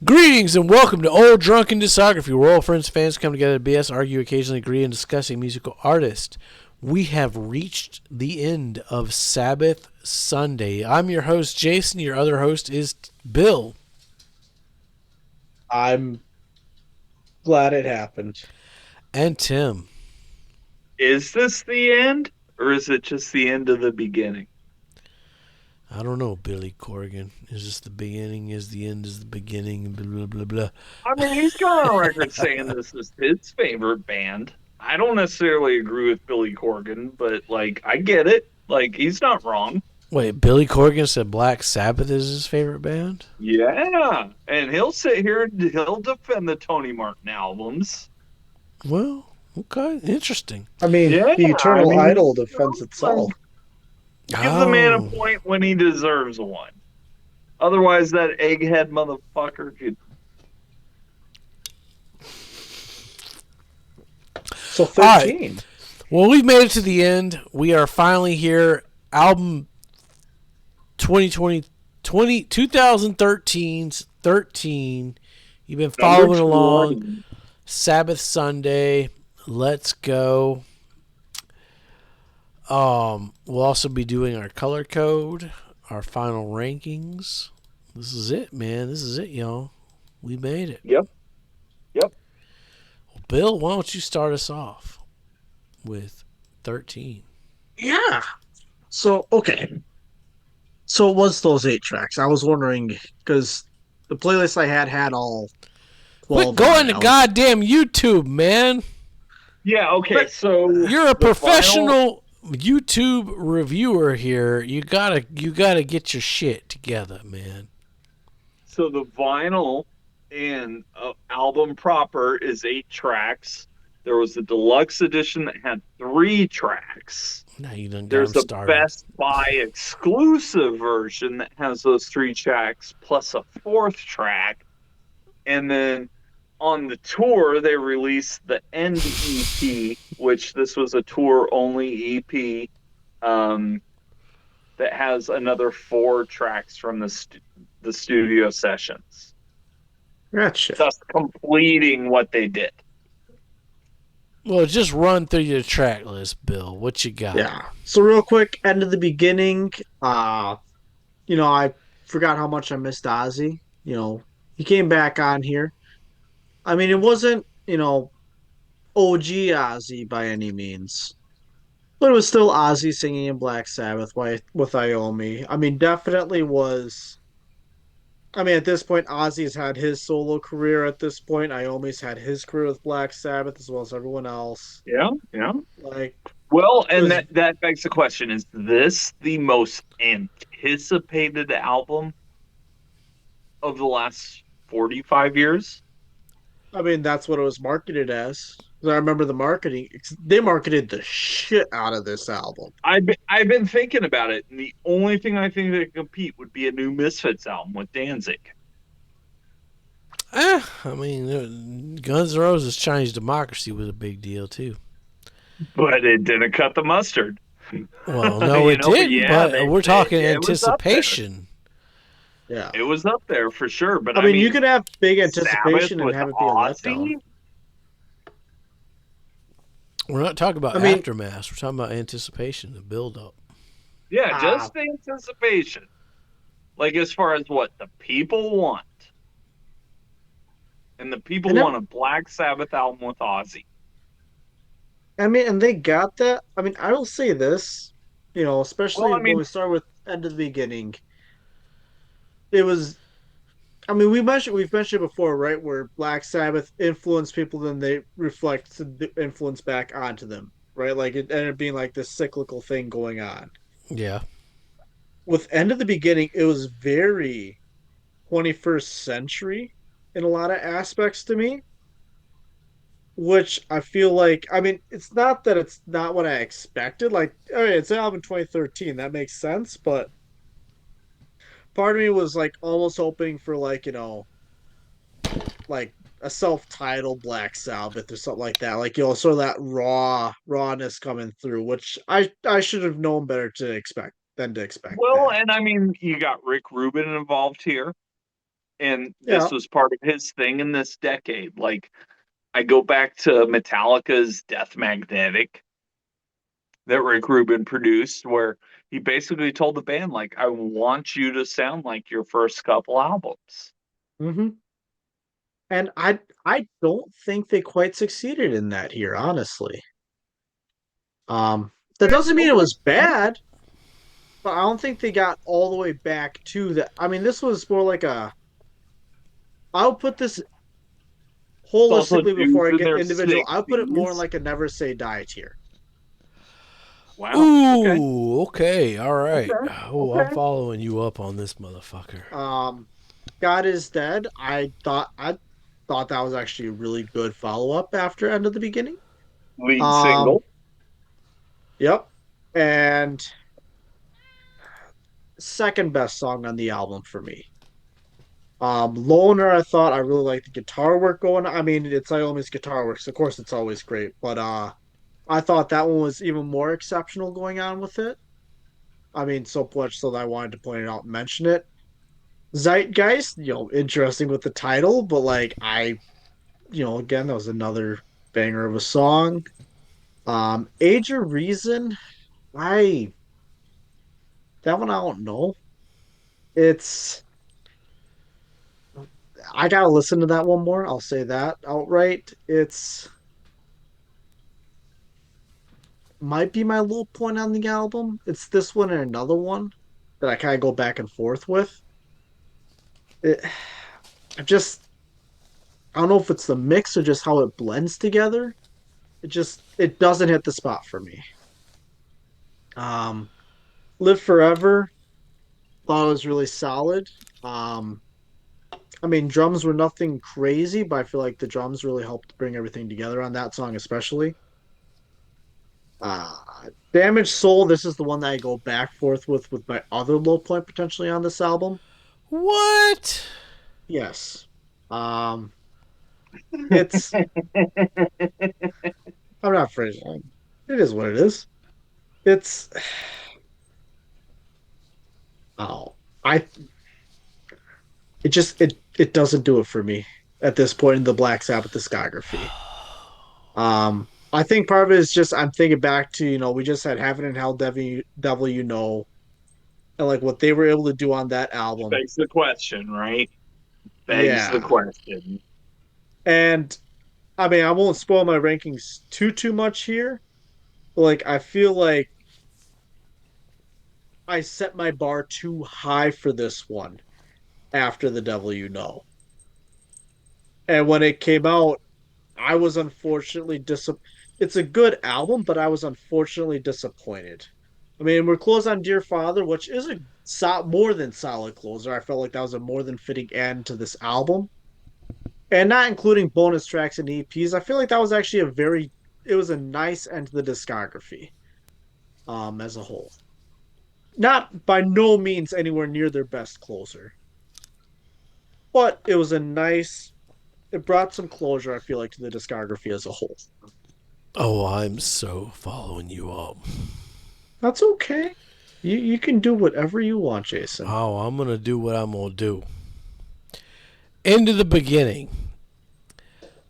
Greetings and welcome to Old Drunken Discography, where all friends, fans come together to BS, argue, occasionally agree, and discuss a musical artist. We have reached the end of Sabbath Sunday. I'm your host, Jason. Your other host is Bill. I'm glad it happened. And Tim. Is this the end, or is it just the end of the beginning? I don't know, Billy Corgan. Is this the beginning? Is the end? Is the beginning? Blah, blah, blah, blah. I mean, he's gone on record saying this is his favorite band. I don't necessarily agree with Billy Corgan, but like, I get it. Like, he's not wrong. Wait, Billy Corgan said Black Sabbath is his favorite band? Yeah, and he'll sit here and he'll defend the Tony Martin albums. Well, okay, interesting. I mean, Yeah, the I Eternal mean, Idol defends itself. give the man a Oh, point when he deserves one. Otherwise, that egghead motherfucker could. So all right. 13. Well, we've made it to the end. We are finally here. Album 2020, 2013's 13. You've been Number following along. 20. Sabbath Sunday. Let's go. We'll also be doing our color code, our final rankings. This is it, man. This is it, y'all. We made it. Yep. Yep. Well, Bill, why don't you start us off with 13? Yeah. So, okay. So it was those 8 tracks. I was wondering, because the playlist I had all Quit 12 on going it. to goddamn YouTube, man. Yeah, okay, so You're a the vinyl, professional YouTube reviewer here. You gotta get your shit together, man. so the vinyl and album proper is 8 tracks. There was a deluxe edition that had 3 tracks. Now you done got There's him a started. Best Buy exclusive version that has those 3 tracks plus a fourth track. And then on the tour, they released the End EP, which this was a tour only EP. That has another 4 tracks from the studio sessions, Gotcha. thus completing what they did. Well, just run through your track list, Bill. What you got? Yeah. So real quick, end of the beginning. I forgot how much I missed Ozzy. He came back on here. I mean, it wasn't, OG Ozzy by any means. But it was still Ozzy singing in Black Sabbath with Iommi. I mean, definitely was. I mean, at this point, Ozzy's had his solo career. At this point, Iommi's had his career with Black Sabbath as well as everyone else. Yeah, yeah. Like, Well, it and was. that begs the question: is this the most anticipated album of the last 45 years? I mean, that's what it was marketed as. 'Cause I remember the marketing. They marketed the shit out of this album. I've been thinking about it, and the only thing I think that could compete would be a new Misfits album with Danzig. I mean, Guns N' Roses Chinese Democracy was a big deal too. But it didn't cut the mustard. Well, no, it didn't. Yeah, But we're talking it was up there. anticipation. Yeah. It was up there for sure. But I I mean, you mean, could have big Sabbath anticipation and with have it be a letdown. Ozzy. We're not talking about I mean, aftermath. We're talking about anticipation, the build up. Yeah, ah, just the anticipation. Like as far as what the people want, and the people and want a Black Sabbath album with Ozzy. and they got that. I mean, I will say this, Well, especially I when mean, we start with end of the beginning. It was. I mean, we've mentioned before, right, where Black Sabbath influenced people, then they reflect the influence back onto them, right? Like it ended up being like this cyclical thing going on. Yeah. With end of the beginning, it was very 21st century in a lot of aspects to me, which I feel like, I mean, it's not that it's not what I expected. Like, all right, it's an album 2013, that makes sense, but part of me was like almost hoping for like, like a self-titled Black Sabbath or something like that. Like, sort of that rawness coming through, which I should have known better to expect than to expect well, that. and I mean, you got Rick Rubin involved here. And Yeah. this was part of his thing in this decade. Like, I go back to Metallica's Death Magnetic that Rick Rubin produced, where he basically told the band, like, I want you to sound like your first couple albums. Mm-hmm. And I don't think they quite succeeded in that here, honestly. That doesn't mean it was bad, but I don't think they got all the way back to that. I mean, this was more like a. I'll put this It's also holistically before dudes I in get their individual. I'll put it more 60s. like a never say die tier. Wow. Okay. Ooh, okay, all right. Okay. Oh, I'm Okay. following you up on this motherfucker. God is Dead. I thought that was actually a really good follow up after End of the Beginning. Lead Um, single. yep. And second best song on the album for me. Loner, I thought I really liked the guitar work going. I mean, it's Iommi's guitar work, so of course it's always great. But I thought that one was even more exceptional going on with it. I mean, so much so that I wanted to point it out and mention it. Zeitgeist, interesting with the title, but like again, that was another banger of a song. Age of Reason, I that one I don't know. It's I gotta listen to that one more. I'll say that outright. It's might be my low point on the album. It's this one and another one that I kind of go back and forth with. It, I just I don't know if it's the mix or just how it blends together. It doesn't hit the spot for me. Um, Live Forever thought it was really solid. Um, I mean, drums were nothing crazy, but I feel like the drums really helped bring everything together on that song, especially. Uh, Damaged Soul, this is the one that I go back forth with my other low point potentially on this album. What? Yes. Um, it's I'm not afraid. It is what it is. It's oh I it doesn't do it for me at this point in the Black Sabbath discography. I think part of it is just I'm thinking back to we just had Heaven and Hell, Devil You Know, and like what they were able to do on that album. Begs the question, right? Begs the Yeah, question. and I mean I won't spoil my rankings too much here. But like I feel like I set my bar too high for this one after The Devil You Know, and when it came out, I was unfortunately disappointed. It's a good album, but I was unfortunately disappointed. I mean, we're close on Dear Father, which is a more than solid closer. I felt like that was a more than fitting end to this album, and not including bonus tracks and EPs. I feel like that was actually it was a nice end to the discography, as a whole. Not by no means anywhere near their best closer, but it was a nice. It brought some closure. I feel like to the discography as a whole. Oh, I'm so following you up. That's okay. You can do whatever you want, Jason. Oh, I'm gonna do what I'm gonna do. Into the beginning.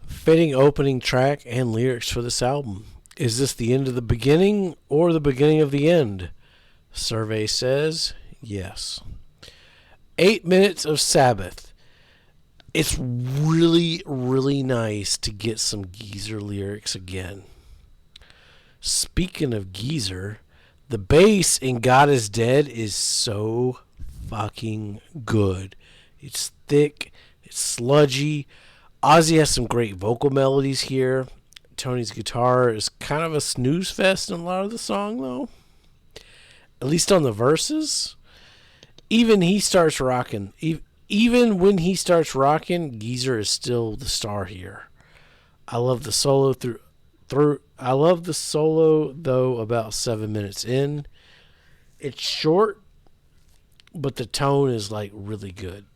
Fitting opening track and lyrics for this album. Is this the end of the beginning or the beginning of the end? Survey says yes. 8 minutes of Sabbath. It's really, really nice to get some Geezer lyrics again. Speaking of Geezer, the bass in God is Dead is so fucking good. It's thick, it's sludgy. Ozzy has some great vocal melodies here. Tony's guitar is kind of a snooze fest in a lot of the song, though. At least on the verses. Even he starts rocking. Even when he starts rocking, Geezer is still the star here. I love the solo through. I love the solo though. About 7 minutes in, it's short, but the tone is like really good.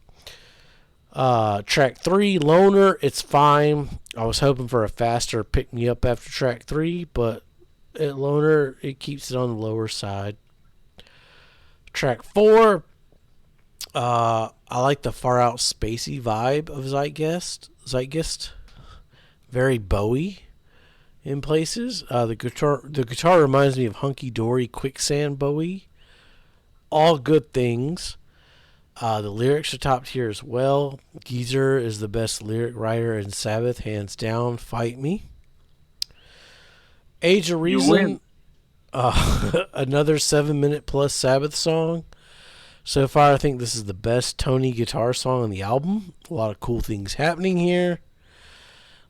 Track 3, Loner, it's fine. I was hoping for a faster pick me up after track 3, but at Loner, it keeps it on the lower side. Track 4, I I like the far out spacey vibe of Zeitgeist. Very Bowie in places. The guitar reminds me of Hunky Dory Quicksand Bowie. All good things. The lyrics are top tier as well. Geezer is the best lyric writer in Sabbath, hands down. Fight me. Age of You win. Reason, another 7 minute plus Sabbath song. So far, I think this is the best Tony guitar song on the album. A lot of cool things happening here.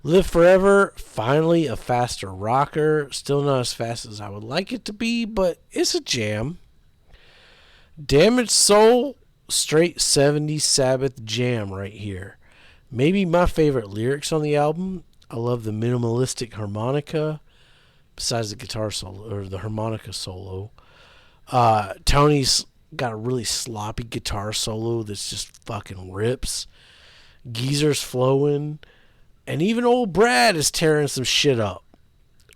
Live Forever, finally a faster rocker. Still not as fast as I would like it to be, but it's a jam. Damaged Soul, straight 70s Sabbath jam right here. Maybe my favorite lyrics on the album. I love the minimalistic harmonica, besides the guitar solo, or the harmonica solo. Tony's got a really sloppy guitar solo that's just fucking rips. Geezer's flowing. And even old Brad is tearing some shit up.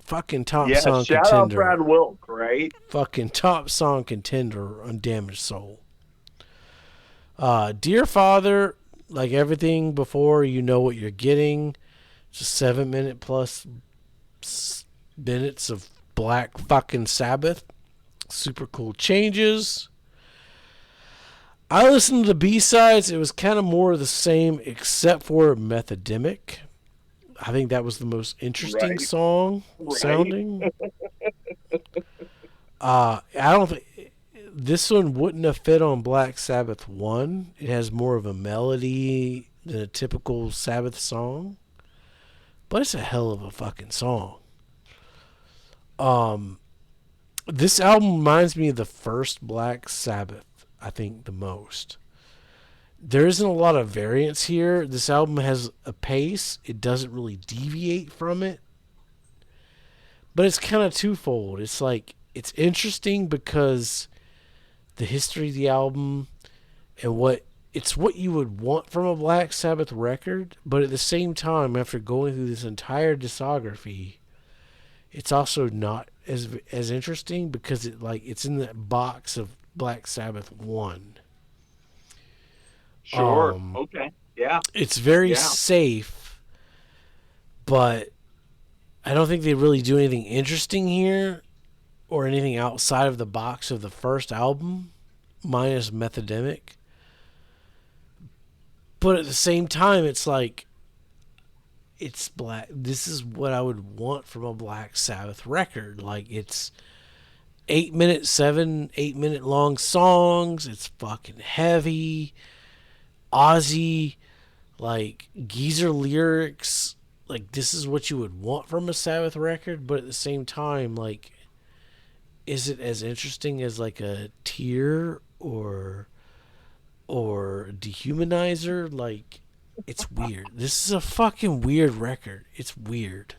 Fucking top Yeah, song shout out contender. Brad Wilk, right? Fucking top song contender on Damaged Soul. Dear Father, like everything before, you know what you're getting. Just 7 minute plus minutes of Black fucking Sabbath. Super cool changes. I listened to the B-sides. It was kind of more of the same, except for Methodemic. I think that was the most interesting Right. song Right. sounding. I don't think this one wouldn't have fit on Black Sabbath 1. It has more of a melody than a typical Sabbath song. But it's a hell of a fucking song. This album reminds me of the first Black Sabbath, I think, the most. There isn't a lot of variance here. This album has a pace. It doesn't really deviate from it. But it's kind of twofold. It's like, it's interesting because the history of the album and what you would want from a Black Sabbath record, but at the same time, after going through this entire discography, it's also not as interesting because it's in the box of Black Sabbath 1. Sure. Okay. Yeah. It's very Yeah. safe, but I don't think they really do anything interesting here or anything outside of the box of the first album, minus Methodemic. But at the same time, it's like, it's Black. This is what I would want from a Black Sabbath record. Like, it's 8 minute long songs. It's fucking heavy. Ozzy, like, Geezer lyrics. Like, this is what you would want from a Sabbath record, but at the same time, like, is it as interesting as like a Tear or Dehumanizer? Like, it's weird. This is a fucking weird record. It's weird.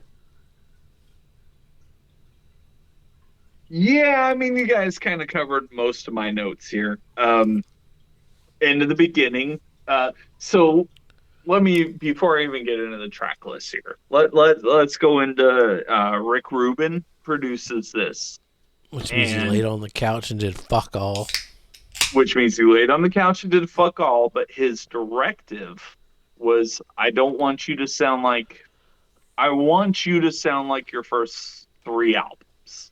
Yeah, I mean, you guys kind of covered most of my notes here. Into the beginning. So let me, before I even get into the track list here, let's go into Rick Rubin produces this, Which means he laid on the couch and did fuck all. which means he laid on the couch and did fuck all. But his directive was, I want you to sound like your first three albums.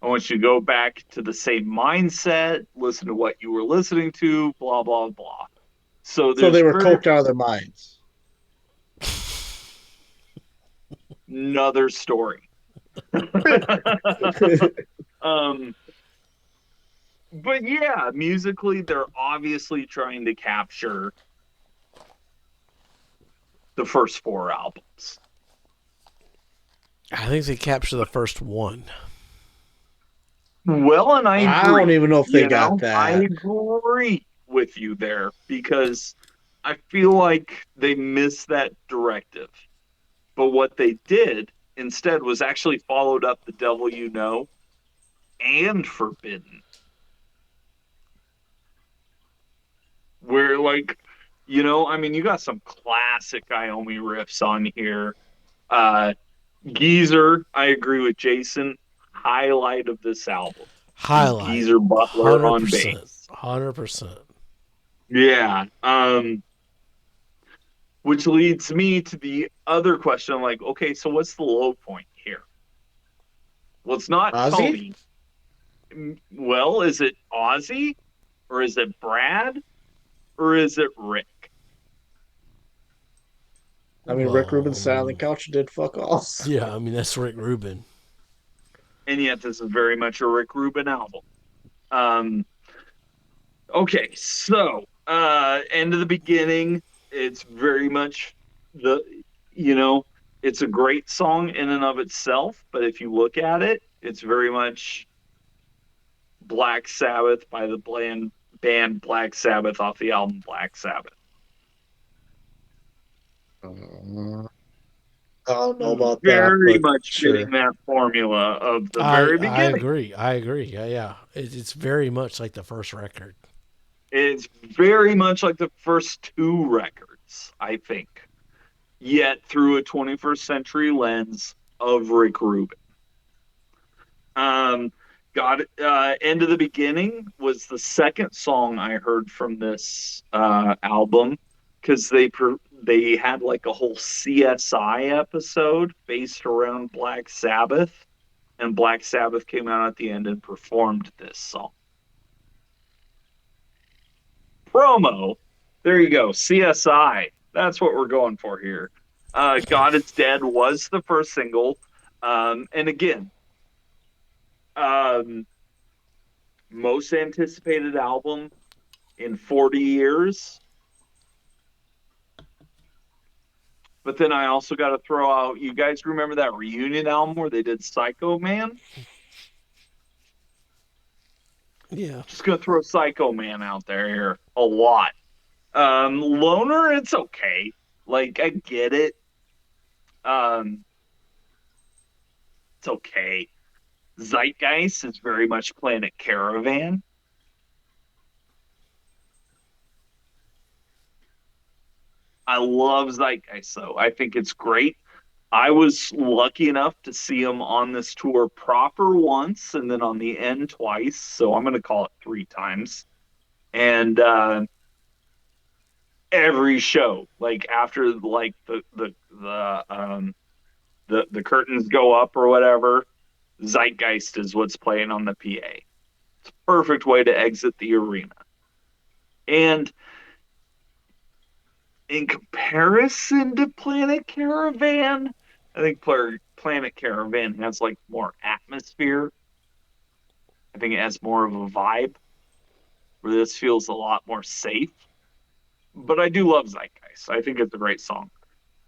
I want you to go back to the same mindset, listen to what you were listening to, blah, blah, blah. So they were coked out of their minds. Another story. But yeah, musically, they're obviously trying to capture the first four albums. I think they capture the first one. Well, and I agree. I don't even know if they got that. I agree with you there because I feel like they missed that directive. But what they did instead was actually followed up The Devil You Know and Forbidden. Where, like, I mean, you got some classic Iommi riffs on here. Geezer, I agree with Jason, highlight of this album. is Highlight. Geezer Butler on 100%. bass. 100%. Yeah. Which leads me to the other question. Like, okay, so what's the low point here? Well, it's not Ozzy? Tony. Well, is it Ozzy? Or is it Brad? Or is it Rick? I mean, Rick Well, Rubin I sat on the mean, couch and did fuck all. yeah, I mean, that's Rick Rubin. And yet, this is very much a Rick Rubin album. Um, okay, so end of the beginning, it's very much the, you know, it's a great song in and of itself, but if you look at it, it's very much Black Sabbath by the band Black Sabbath off the album Black Sabbath. I don't know about that, Very but much fitting sure. that formula of the I very I beginning. agree. I agree. Yeah, yeah. It's very much like the first record. It's very much like the first two records, I think, yet through a 21st century lens of Rick Rubin. Um, God, End of the Beginning was the second song I heard from this album because they had like a whole CSI episode based around Black Sabbath, and Black Sabbath came out at the end and performed this song. Promo. There you go. CSI. That's what we're going for here. God is Dead was the first single. And again, um, most anticipated album in 40 years. But then I also got to throw out, you guys remember that reunion album where they did Psycho Man? Yeah. Just going to throw Psycho Man out there here a lot. Loner, it's okay. Like, I get it. Um, it's okay. Zeitgeist is very much Planet Caravan. I love Zeitgeist, though. I think it's great. I was lucky enough to see him on this tour proper once and then on the end twice. So I'm going to call it three times. And every show, like after like the curtains go up or whatever, Zeitgeist is what's playing on the PA. It's a perfect way to exit the arena. And in comparison to Planet Caravan, I think Planet Caravan has like more atmosphere. I think it has more of a vibe where this feels a lot more safe. But I do love Zeitgeist. I think it's a great song.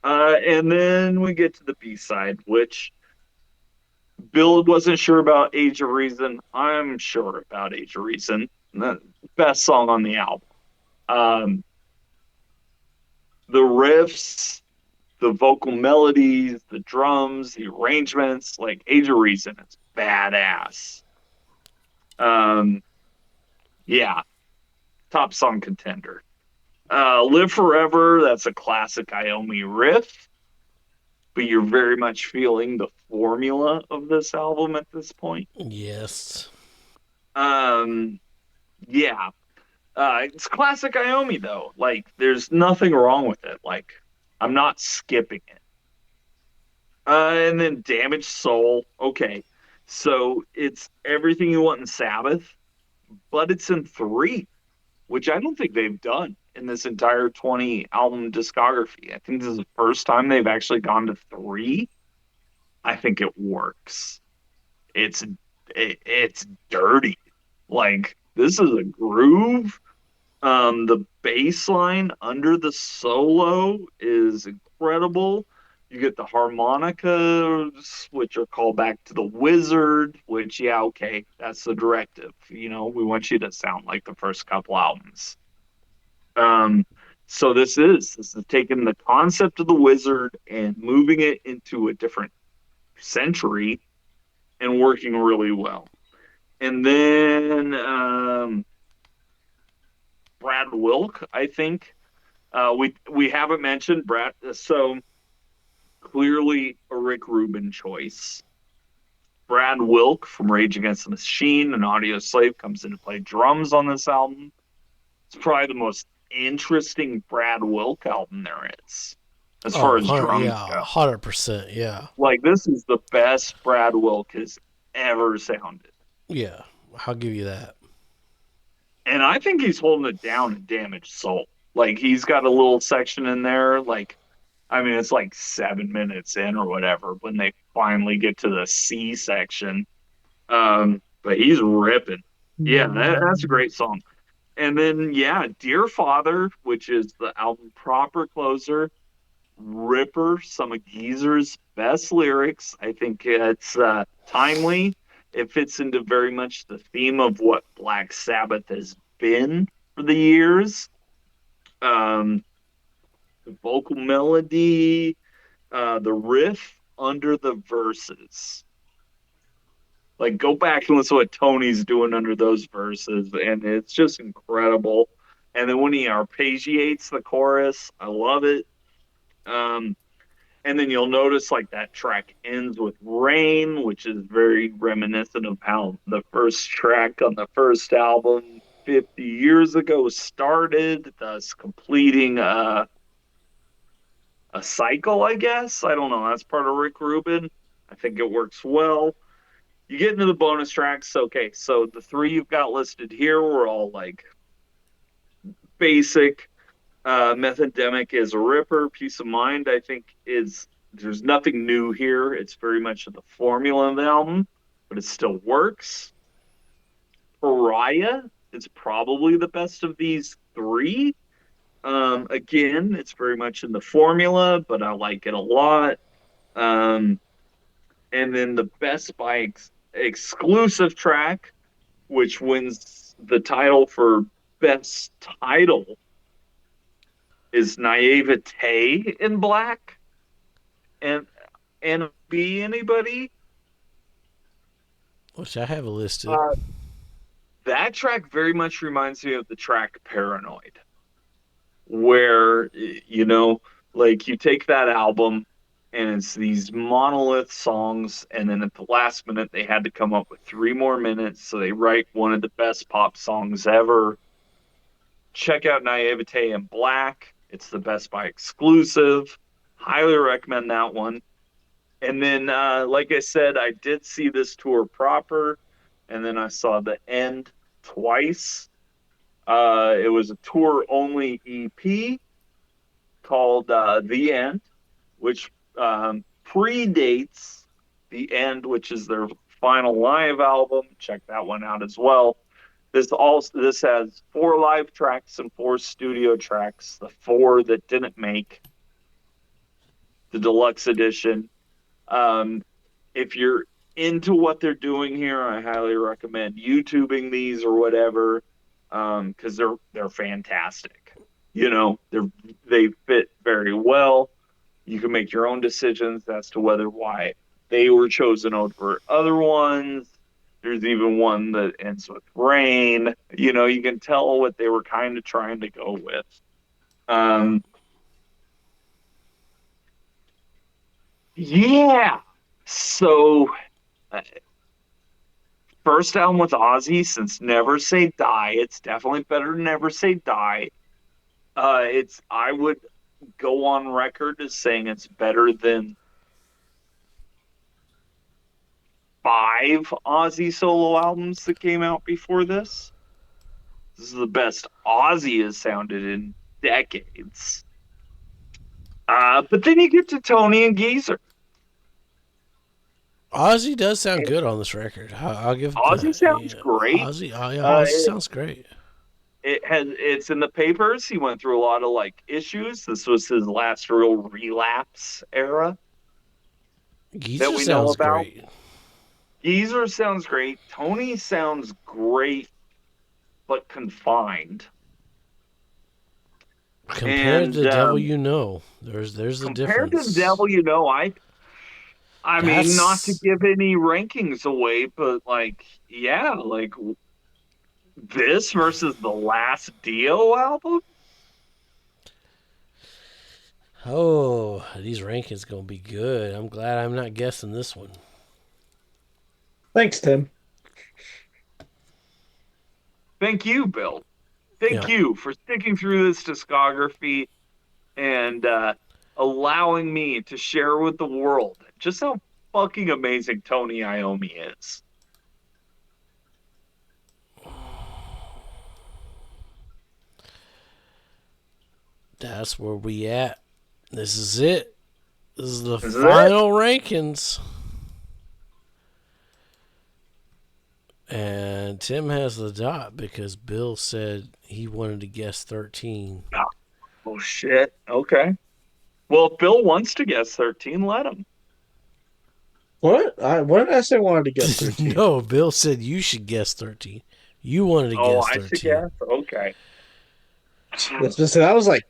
And then we get to the B side, which Bill wasn't sure about Age of Reason. I'm sure about Age of Reason. The best song on the album. Um, the riffs, the vocal melodies, the drums, the arrangements, like Age of Reason, it's badass. Um, yeah, top song contender. Live Forever, that's a classic Iommi riff, but you're very much feeling the formula of this album at this point. Yes. Um, yeah, it's classic Iommi though. Like, there's nothing wrong with it. Like, I'm not skipping it. And then Damaged Soul. Okay. So it's everything you want in Sabbath, but it's in three, which I don't think they've done in this entire 20 album discography. I think this is the first time they've actually gone to three. I think it works. It's it's dirty. Like, this is a groove. The bass line under the solo is incredible. You get the harmonicas, which are called back to the Wizard, which, yeah, okay, that's the directive. We want you to sound like the first couple albums. Um, so this is taking the concept of the Wizard and moving it into a different century and working really well. And then Brad Wilk, I think. We haven't mentioned Brad, so clearly a Rick Rubin choice. Brad Wilk from Rage Against the Machine and Audio Slave comes in to play drums on this album. It's probably the most interesting Brad Wilk album there is, as far Oh, as drums yeah, go. 100%. Yeah. Like, this is the best Brad Wilk has ever sounded. Yeah. I'll give you that. And I think he's holding it down in Damaged Soul. Like, he's got a little section in there, like, I mean, it's like 7 minutes in or whatever when they finally get to the C section. But he's ripping. Yeah, that's a great song. And then, yeah, Dear Father, which is the album proper closer, Ripper, some of Geezer's best lyrics. I think it's timely. It fits into very much the theme of what Black Sabbath has been for the years. Um, the vocal melody, the riff under the verses. Like, go back and listen to what Tony's doing under those verses, and it's just incredible. And then when he arpeggiates the chorus, I love it. Um, and then you'll notice like that track ends with rain, which is very reminiscent of how the first track on the first album 50 years ago started, thus completing a cycle, I guess. I don't know. That's part of Rick Rubin. I think it works well. You get into the bonus tracks. Okay, so the three you've got listed here were all like basic. Methodemic is a ripper. Peace of Mind, I think, is there's nothing new here. It's very much the formula of the album, but it still works. Pariah is probably the best of these three. Again, it's very much in the formula, but I like it a lot. Um, and then the Best by exclusive track, which wins the title for best title, is Naivete in Black. And be anybody? Which I have listed. Uh, that track very much reminds me of the track Paranoid, where, like you take that album and it's these monolith songs, and then at the last minute they had to come up with 3 more minutes, so they write one of the best pop songs ever. Check out Naivete in Black. It's the Best by exclusive. Highly recommend that one. And then, like I said, I did see this tour proper, and then I saw The End twice. It was a tour only EP called The End, which predates The End, which is their final live album. Check that one out as well. This has 4 live tracks and 4 studio tracks. The 4 that didn't make the deluxe edition. If you're into what they're doing here, I highly recommend YouTubing these or whatever, because they're fantastic. They fit very well. You can make your own decisions as to why they were chosen over other ones. There's even one that ends with rain. You can tell what they were kind of trying to go with. Yeah. So, uh, first album with Ozzy since Never Say Die. It's definitely better than Never Say Die. I would go on record as saying it's better than 5 Ozzy solo albums that came out before this. This is the best Ozzy has sounded in decades. But then you get to Tony and Geezer. Ozzy does sound good on this record. I'll give Ozzy sounds great. Ozzy. Oh, yeah, Uh, Ozzy sounds great. it's in the papers. He went through a lot of like issues. This was his last real relapse era that Geezer we know sounds about. great. Geezer sounds great. Tony sounds great, but confined. Compared And to the Devil You Know, there's the compared to the difference. Devil, I mean, not to That's give any rankings away, but like, yeah, like this versus the last Dio album. these rankings gonna be good. I'm glad I'm not guessing this one. Thanks, Tim. Thank you, Bill. Thank Yeah. you for sticking through this discography and allowing me to share with the world just how fucking amazing Tony Iommi is. That's where we at. This is it. This is the This is it. final rankings. And Tim has the dot because Bill said he wanted to guess 13. Oh, shit. Okay. Well, if Bill wants to guess 13, let him. What did I say? I wanted to guess 13. No, Bill said you should guess 13. You wanted to Oh, guess I should 13. guess? Okay. That was like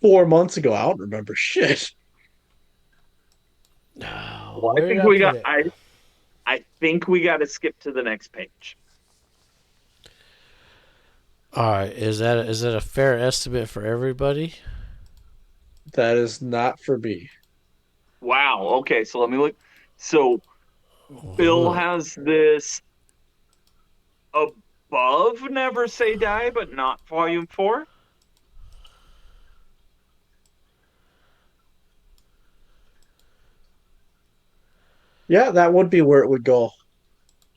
4 months ago. I don't remember shit. Oh, Well, where did I put it? I think we got to skip to the next page. All right, is that a fair estimate for everybody? That is not for me. Wow. Okay, so let me look. So Bill Hold on. has this above Never Say Die, but not Volume 4. Yeah, that would be where it would go.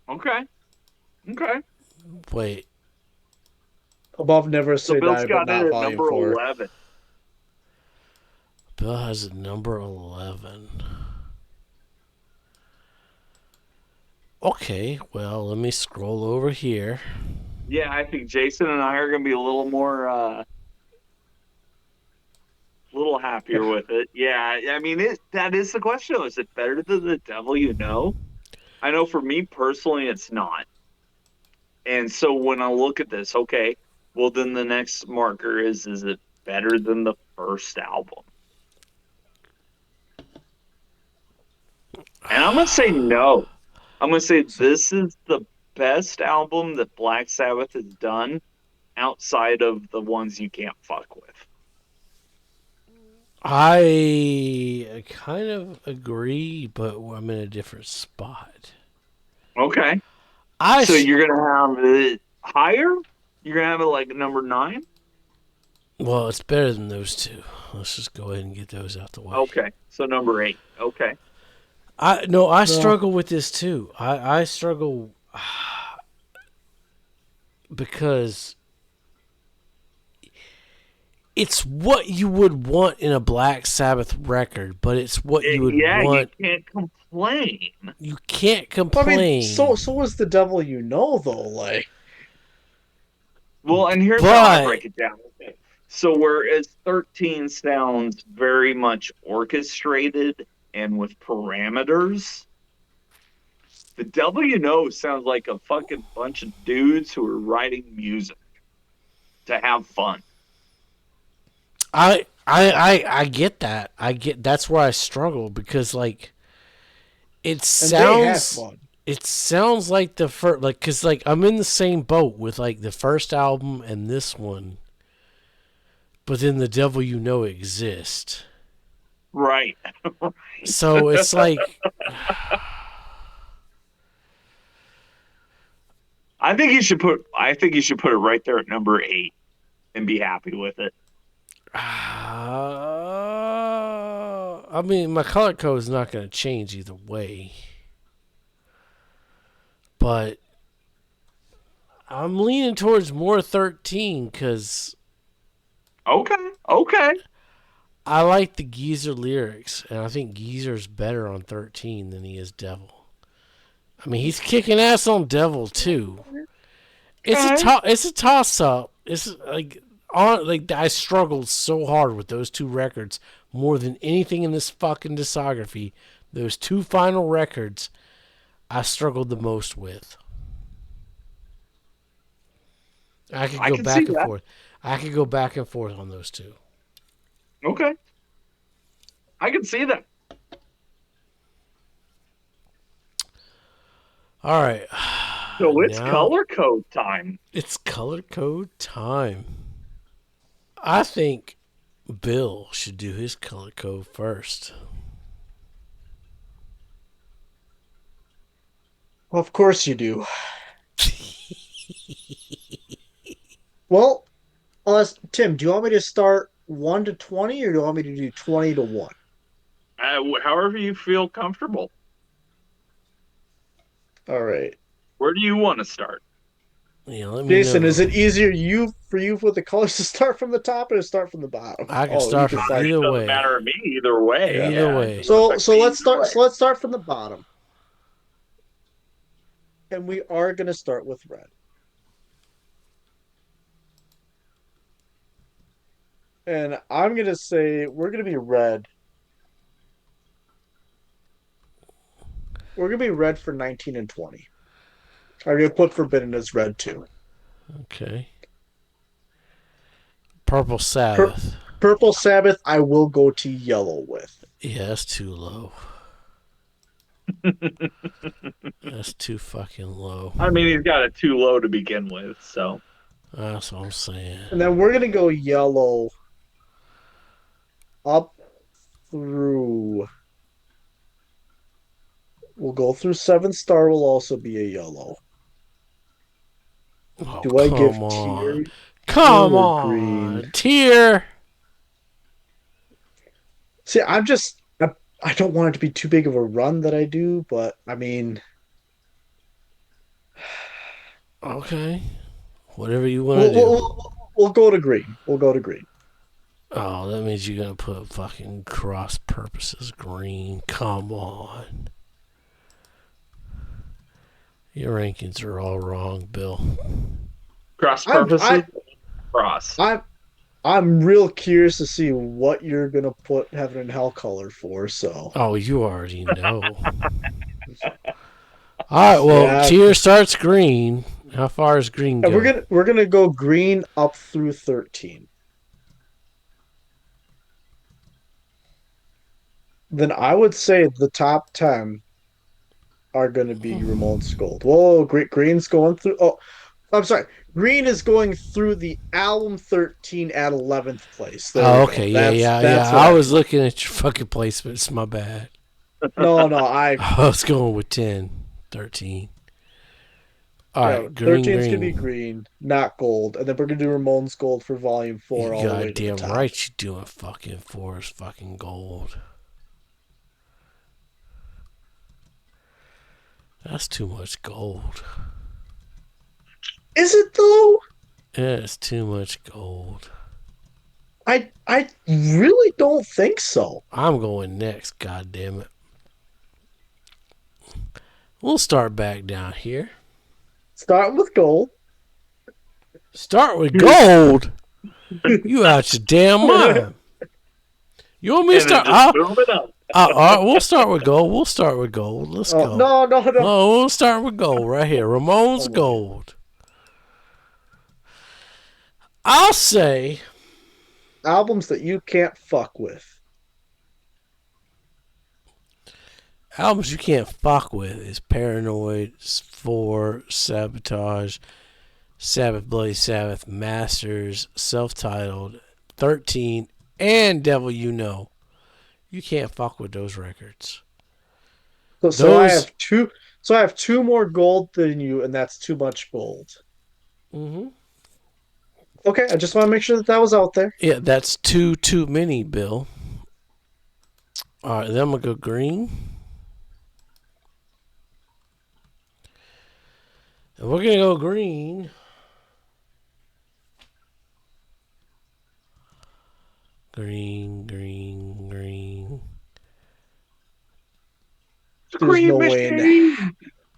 Okay. Okay. Wait, Above Never So Say Bill's Die, but got it not at Volume number 4. 11. Bill has it number 11. Okay, well, let me scroll over here. Yeah, I think Jason and I are going to be a little more, little happier with it. Yeah, I mean, that is the question. Is it better than The Devil You Know? I know for me personally, it's not. And so when I look at this, okay, well, then the next marker is it better than the first album? And I'm going to say no. I'm going to say this is the best album that Black Sabbath has done outside of the ones you can't fuck with. I kind of agree, but I'm in a different spot. Okay. I So s- you're going to have it higher? You're going to have it like number 9? well, it's better than those two. Let's just go ahead and get those out the way. Okay. So number 8. Okay. I No. struggle with this too. I struggle because it's what you would want in a Black Sabbath record, but it's what you would Yeah, you want. can't complain. You can't I mean, complain. so was The Devil You Know, though. Like, Well, and here's how I But break it down. So whereas 13 sounds very much orchestrated and with parameters, The Devil You Know sounds like a fucking bunch of dudes who are writing music to have fun. I get that. I get that's where I struggle because like it and they had sounds fun. it sounds like the first like because like I'm in the same boat with like the first album and this one, but then The Devil You Know exists. Right. So it's like I think you should put it right there at number 8 and be happy with it. I mean my color code is not going to change either way, but I'm leaning towards more 13 because Okay. Okay. I like the Geezer lyrics, and I think Geezer's better on 13 than he is Devil. I mean, he's kicking ass on Devil too. It's a toss up. It's like I struggled so hard with those two records more than anything in this fucking discography. Those two final records, I struggled the most with. I could I go can see back and that. forth. I could go back and forth on those two. Okay. I can see that. All right. So it's Now color code time. it's color code time. I think Bill should do his color code first. Of course you do. Well, Tim, do you want me to start 1 to 20 or do you want me to do 20 to 1? However you feel comfortable. All right. Where do you want to start? Yeah, let me Jason, know. is it easier for you with the colors to start from the top or to start from the bottom? I can Oh, you start can from decide. either Doesn't way. matter to me either way. Either Yeah, it way. doesn't affect So me let's either start. way. So let's start from the bottom, and we are going to start with red. And I'm going to say we're going to be red. We're going to be red for 19 and 20. I'm going to put Forbidden as red too. Okay. Purple Pur- Sabbath. Purple Sabbath, I will go to yellow with. Yeah, that's too low. That's too fucking low. I mean, he's got it too low to begin with, so. That's what I'm saying. And then we're going to go yellow up through. We'll go through Seventh Star, will also be a yellow. Oh, Do I give come on. tier Come or on. green? Tier. See, I don't want it to be too big of a run that I do, but I mean, Okay. Whatever you want to we'll, do. we'll go to green. We'll go to green. Oh, that means you're going to put fucking cross purposes green. Come on. Your rankings are all wrong, Bill. Cross I'm purposes, cross. I'm real curious to see what you're gonna put Heaven and Hell color for. So Oh, you already know. All right, well, yeah, tier starts green. How far does green and go? we're gonna go green up through 13. Then I would say the top 10 are going to be Ramon's Gold. Whoa, green's going through. Oh, I'm sorry. Green is going through the album 13 at 11th place. There Oh, we go. okay, yeah. That's what I I was meant. looking at your fucking placements. My bad. No, I I was going with 10, 13. All yeah, right, green, 13 is going to be green. green, not gold. And then we're going to do Ramon's Gold for volume 4 You all the way to the goddamn top. right you doing fucking forest fucking gold. That's too much gold. Is it though? Yeah, it's too much gold. I really don't think so. I'm going next, goddamn it. We'll start back down here. Starting with gold. Start with gold? You out your damn mind. You want me to And then start? just move it up. All right, we'll start with gold. Let's Oh, go. no. No, we'll start with gold right here. Ramon's Oh, Gold. I'll say albums that you can't fuck with. albums you can't fuck with is Paranoid, 4, Sabotage, Sabbath, Bloody Sabbath, Masters, Self-Titled, 13, and Devil You Know. You can't fuck with those records. So I have two. So I have two more gold than you, and that's too much gold. Mm-hmm. Okay, I just want to make sure that was out there. Yeah, that's too many, Bill. All right, then I'm going to go green. And we're going to go green. Green.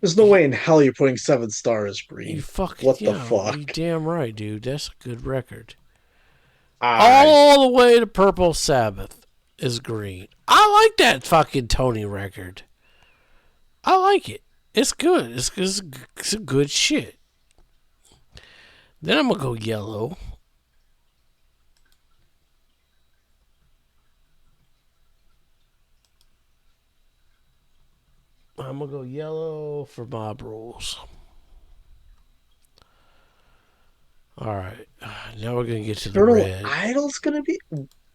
There's no way in hell you're putting 7 stars You green. fucking, What the yeah, fuck? you damn right, dude. That's a good record. I All the way to Purple Sabbath is green. I like that fucking Tony record. I like it. It's good. It's a good shit. Then I'm going to go yellow. I'm going to go yellow for Mob Rules. All right. Now we're going to get to the red. Idol's gonna be.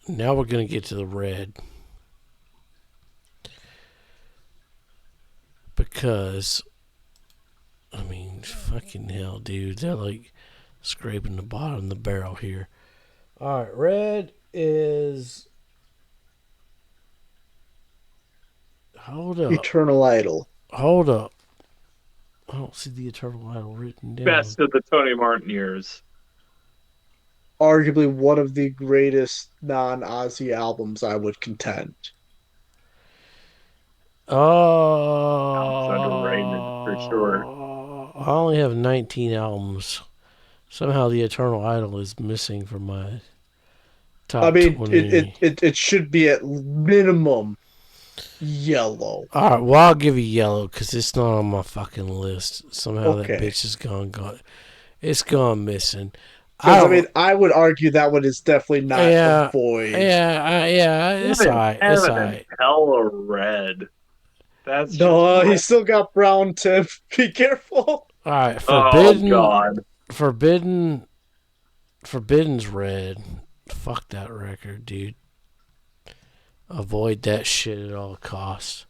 Now we're going to get to the red. Because Fucking hell, dude. They're like scraping the bottom of the barrel here. All right, red is. Hold up. Eternal Idol. Hold up. I don't see the Eternal Idol written down. Best of the Tony Martin years. Arguably one of the greatest non-Ozzy albums, I would contend. Album's underrated for sure. I only have 19 albums. Somehow the Eternal Idol is missing from my top I mean, 20. it should be at minimum yellow. All right, well, I'll give you yellow because it's not on my fucking list. Somehow Okay. that bitch is gone. It's gone missing. Because, I mean, I would argue that one is definitely not Yeah, the void. yeah, it's alright. It's alright. Hella red. That's No, just he's still got brown, Tim. Be careful. Alright, Oh God. Forbidden's red. Fuck that record, dude. Avoid that shit at all costs.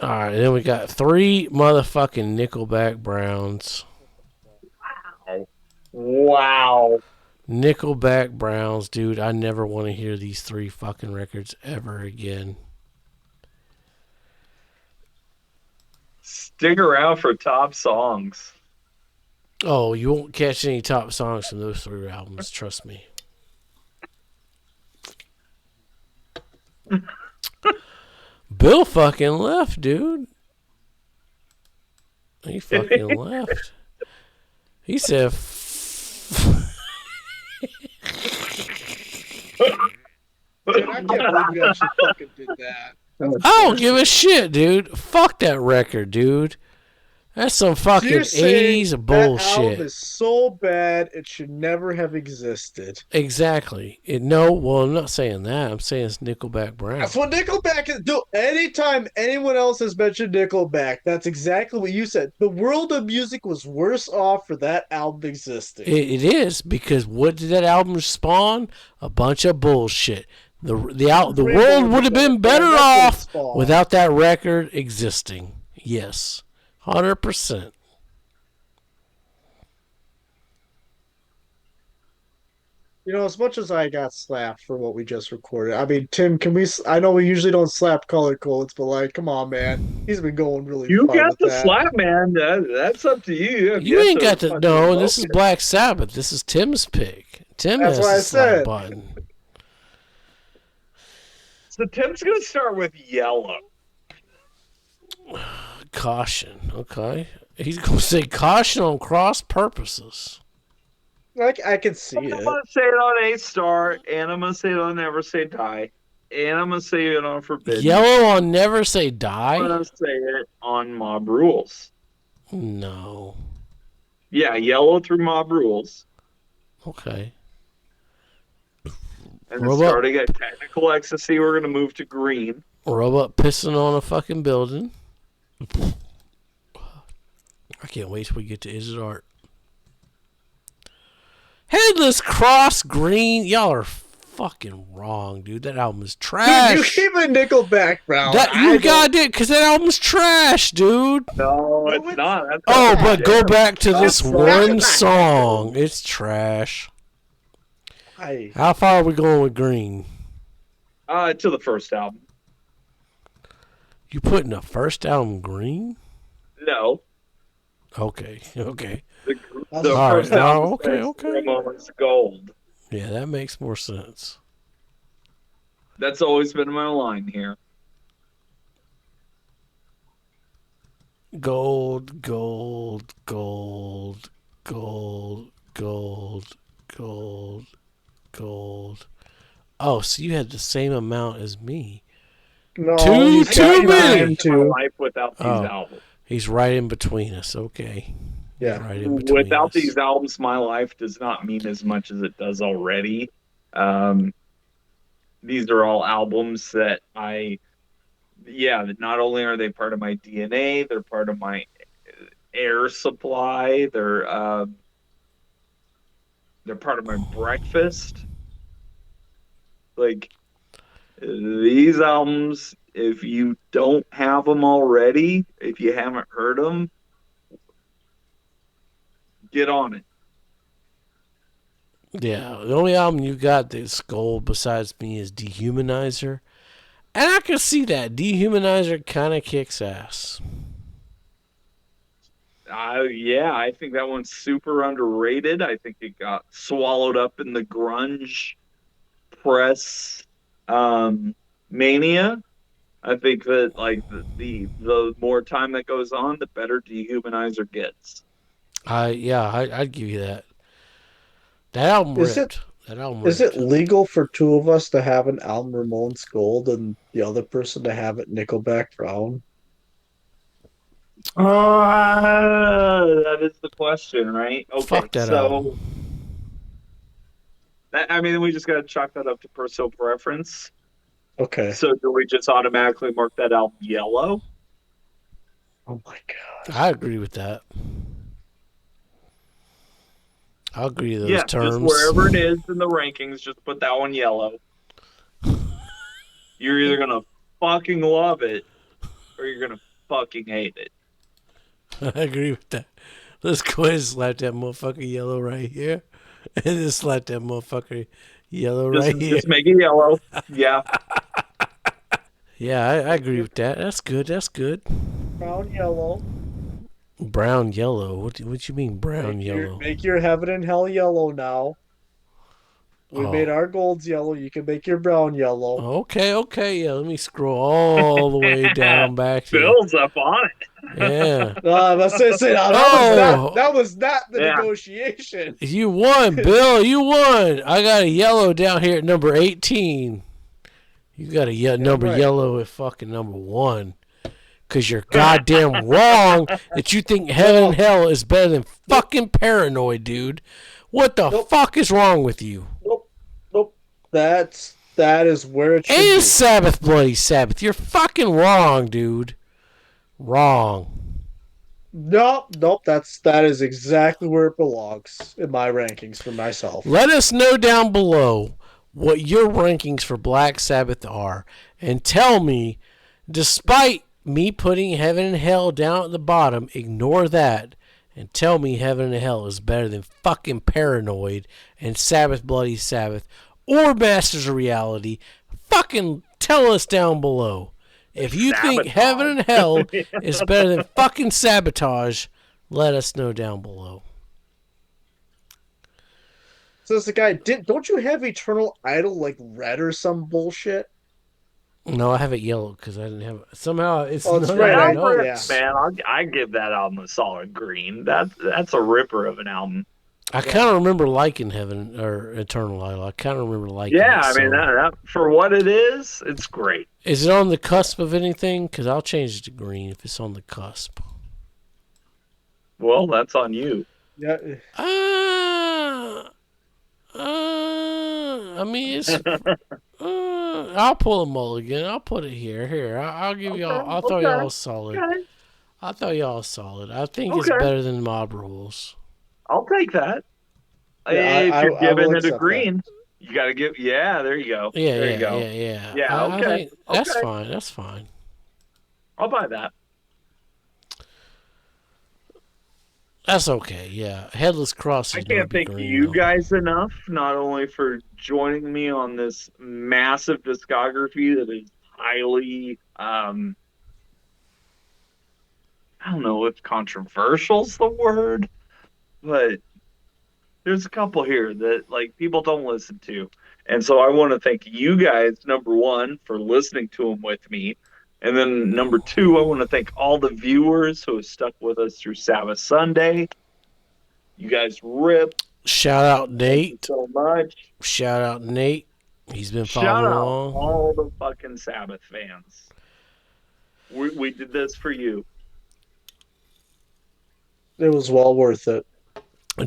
Alright, then we got 3 motherfucking Nickelback Browns. Wow. Nickelback Browns, dude. I never want to hear these 3 fucking records ever again. Stick around for top songs. Oh, you won't catch any top songs from those 3 albums, trust me. Bill fucking left, dude. He fucking left. He said, Dude, I can't believe you actually fucking did that. I don't give a shit, dude. Fuck that record, dude. That's some fucking You're saying 80s that album bullshit. is so bad it should never have existed. Exactly. No, well, I'm not saying that. I'm saying it's Nickelback Brown. That's what Nickelback is. Dude, anytime anyone else has mentioned Nickelback, that's exactly what you said. The world of music was worse off for that album existing. It is, because what did that album spawn? A bunch of bullshit. The world would have been better off without that record existing. Yes. 100%. You know, as much as I got slapped for what we just recorded, I mean, Tim, can we? I know we usually don't slap color codes, but like, come on, man, he's been going really You far got with the that. slap, man. That's up to you. You ain't got to. No, this is Black Sabbath. This is Tim's pick. Tim That's has what I the slap said. button. So Tim's gonna start with yellow. Caution. Okay. He's going to say caution on cross purposes. I can see I'm it. gonna say it on A Star, and I'm gonna say it on Never Say Die, and I'm gonna say it on Forbidden. Yellow on Never Say I'm Die? gonna say it on Mob Rules. No. Yeah, yellow through Mob Rules. Okay. And then Robot. starting at Technical Ecstasy, we're gonna move to green. Robot pissing on a fucking building. I can't wait till we get to Is It Art. Headless Cross Green. Y'all are fucking wrong, dude. That album is trash. Dude, you keep a Nickelback Brown. You got it, because that album's trash, dude. No, No, it's it's not. not. Oh, That's but go back to this That's one not- song. It's trash. I, How far are we going with Green? To the first album. You putting the first album Green? No. Okay. The All first right, album okay. is Gold. Yeah, that makes more sense. That's always been my line here. Gold, gold, gold, gold, gold, gold, gold. Oh, so you had the same amount as me. no, Too he's got many. mine My too. life without these Oh. albums. He's right in between us. Okay. He's Yeah. right in between Without us. these albums, my life does not mean as much as it does already. These are all albums that not only are they part of my DNA, they're part of my air supply. They're part of my breakfast. Like these albums, If you don't have them already, if you haven't heard them, get on it. Yeah, the only album you got that's gold besides me is Dehumanizer. And I can see that. Dehumanizer kind of kicks ass. Yeah, I think that one's super underrated. I think it got swallowed up in the grunge press mania. I think that like the more time that goes on, the better Dehumanizer gets. I'd give you that. That album Is it ripped. That album is it ripped. legal for two of us to have an album Ramones Gold and the other person to have it Nickelback Brown? That is the question, right? Okay, Fuck that so album. I mean, we just got to chalk that up to personal preference. Okay. So do we just automatically mark that album yellow? Oh my god. I agree with that. I'll agree to those Yeah, terms. just wherever it is in the rankings, just put that one yellow. You're either gonna fucking love it or you're gonna fucking hate it. I agree with that. Let's go ahead and slap that motherfucker yellow right here. And then slap that motherfucker yellow right here. Just make it yellow. Yeah. Yeah, I agree with that. That's good. That's good. Brown yellow. Brown yellow. What you mean brown yellow? Make your heaven and hell yellow now. We made our golds yellow. You can make your brown yellow. Okay. Yeah, let me scroll all the way down back here. Bill's up on it. Yeah. That was not the Yeah. negotiation. You won, Bill. You won. I got a yellow down here at number 18. You got a number right. yellow at fucking number 1. Because you're goddamn wrong that you think heaven and hell is better than fucking Paranoid, dude. What the fuck is wrong with you? Nope. That is where it should be. And Sabbath, Bloody Sabbath. You're fucking wrong, dude. Wrong. Nope. That is exactly where it belongs in my rankings for myself. Let us know down below what your rankings for Black Sabbath are. And tell me, despite me putting heaven and hell down at the bottom, ignore that and tell me heaven and hell is better than fucking Paranoid and Sabbath Bloody Sabbath or Masters of Reality. Fucking tell us down below. If you think heaven and hell is better than fucking Sabotage, let us know down below. Says the guy, don't you have Eternal Idol like red or some bullshit? No, I have it yellow because I didn't have it. Somehow it's that's not right. Man, I give that album a solid green. That's a ripper of an album. I kind of remember liking Heaven or Eternal Idol. I kind of remember liking it. Yeah, I mean, that, for what it is, it's great. Is it on the cusp of anything? Because I'll change it to green if it's on the cusp. Well, that's on you. Yeah. I mean, it's. I'll pull a mulligan. I'll put it here. I'll give y'all. I'll throw y'all a solid. Okay. I'll throw y'all a solid. I think it's better than Mob Rules. I'll take that. Yeah, if you're giving it a accept green, you got to give. Yeah, there you go. Yeah, there you go. Yeah, okay. I think that's okay. fine. That's fine. I'll buy that. That's okay. Yeah, Headless Cross. I can't thank you guys enough, not only for joining me on this massive discography that is highly, I don't know if controversial's the word, but there's a couple here that like people don't listen to. And so I want to thank you guys, number one, for listening to them with me. And then number two, I want to thank all the viewers who have stuck with us through Sabbath Sunday. You guys rip. Shout out Nate. Thank you so much. Shout out Nate. He's been Shout following out along. all the fucking Sabbath fans. We did this for you. It was well worth it.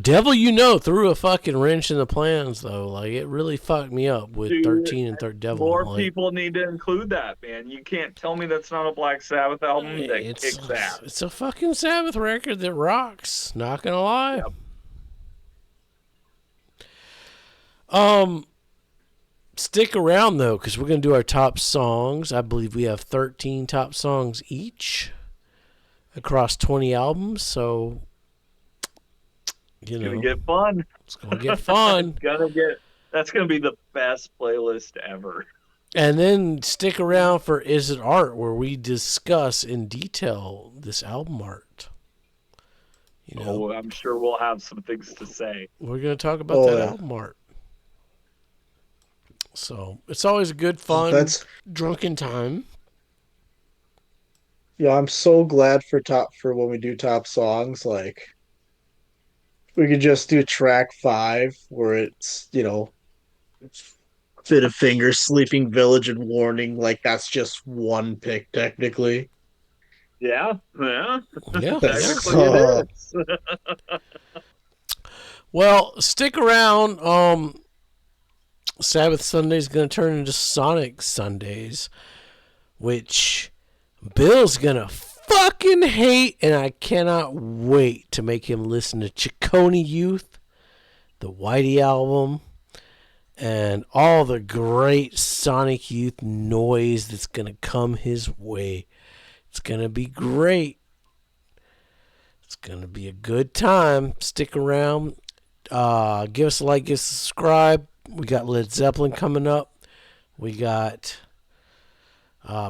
Devil, threw a fucking wrench in the plans, though. Like, it really fucked me up with 13 and Third Devil. More people need to include that, man. You can't tell me that's not a Black Sabbath album that kicks ass. It's a fucking Sabbath record that rocks. Not gonna lie. Yep. Stick around, though, because we're going to do our top songs. I believe we have 13 top songs each across 20 albums. So, It's gonna get fun. It's going to get fun. That's gonna be the best playlist ever. And then stick around for Is It Art, where we discuss in detail this album art. I'm sure we'll have some things to say. We're going to talk about that album art. So it's always a good, fun, drunken time. Yeah, I'm so glad for when we do top songs, like we could just do track 5 where it's, Fit of Fingers, Sleeping Village, and Warning. Like that's just one pick technically. Yeah. Technically it is. Well, stick around. Sabbath Sundays going to turn into Sonic Sundays, which Bill's going to fucking hate, and I cannot wait to make him listen to Ciccone Youth, the Whitey album, and all the great Sonic Youth noise that's going to come his way. It's going to be great. It's going to be a good time. Stick around. Give us a like, give us a subscribe. We got Led Zeppelin coming up. We got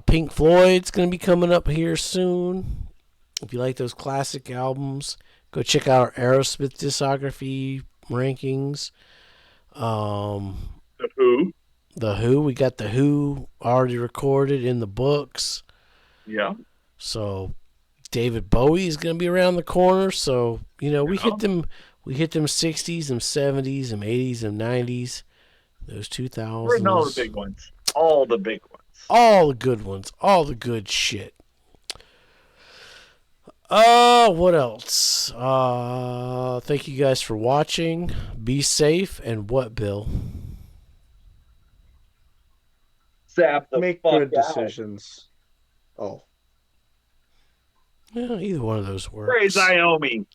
Pink Floyd's going to be coming up here soon. If you like those classic albums, go check out our Aerosmith discography rankings. The Who. The Who. We got The Who already recorded in the books. Yeah. So David Bowie is going to be around the corner. So, we hit them 60s, them 70s, them 80s, them 90s, those 2000s. We're in all the big ones. All the big ones. All the good ones. All the good shit. What else? Thank you guys for watching. Be safe, and what, Bill? Make good decisions. Oh. Yeah, either one of those works. Praise Iomi.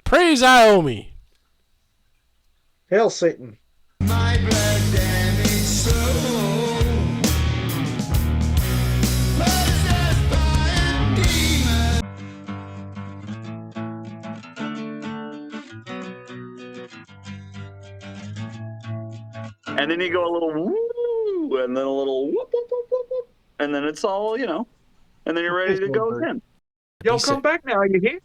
Praise Iomi. Hail Satan. My blood damaged soul possessed by a demon. And then you go a little woo, and then a little whoop, whoop, whoop, whoop, whoop, and then it's all, and then you're ready to go again. Y'all come back now, you hear?